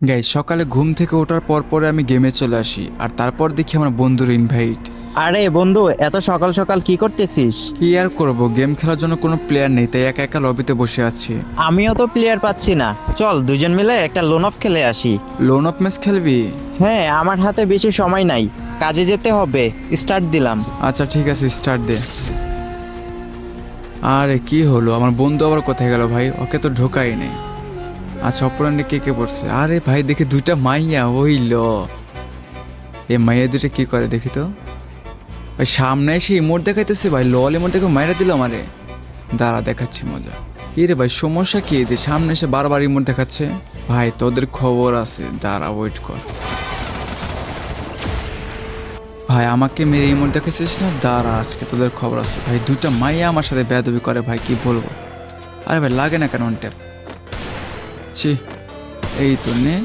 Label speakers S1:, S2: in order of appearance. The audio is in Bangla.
S1: গাইস সকালে ঘুম থেকে ওঠার পর পরে আমি গেমে চলে আসি আর তারপর দেখি আমার বন্ধুর ইনভাইট।
S2: আরে বন্ধু, এত সকাল সকাল কি করতেছিস?
S1: কি আর করবো, গেম খেলার জন্য কোনো প্লেয়ার নেই তাই একা একা লবিতে বসে আছি।
S2: আমিও তো প্লেয়ার পাচ্ছি না, চল দুজন মিলে একটা লোন অফ খেলে আসি।
S1: লোন অফ ম্যাচ খেলবি?
S2: হ্যাঁ, আমার হাতে বেশি সময় নাই, কাজে যেতে হবে। স্টার্ট দিলাম।
S1: আচ্ছা ঠিক আছে, স্টার্ট দে। আরে কি হলো, আমার বন্ধু আবার কোথায় গেল ভাই? ওকে তো ঢোকাই নেই। আচ্ছা অপরান্ডে কে কে পড়ছে? আরে ভাই দেখি দুইটা মাইয়া হইল। এই মাইয়া দুইটা কি করে দেখি তো। ভাই সামনে এসে ইমোট দেখাইতেছে ভাই, লল ইমোটটাকে মাইরা দিল আমারে। দাঁড়া দেখাচ্ছি মজা। কি রে ভাই সমস্যা কি? এদের সামনে এসে বারবার ইমোট দেখাচ্ছে। ভাই তোদের খবর আছে, দাঁড়া ওয়েট কর। ভাই আমাকে মেরে ইমোট দেখাচ্ছিস না, দাঁড়া আজকে তোদের খবর আছে। ভাই দুইটা মাইয়া আমার সাথে বেয়াদবি করে ভাই, কি বলবো। আরে ভাই লাগে না কেন ট্যাপ? ছি, এই তো নে।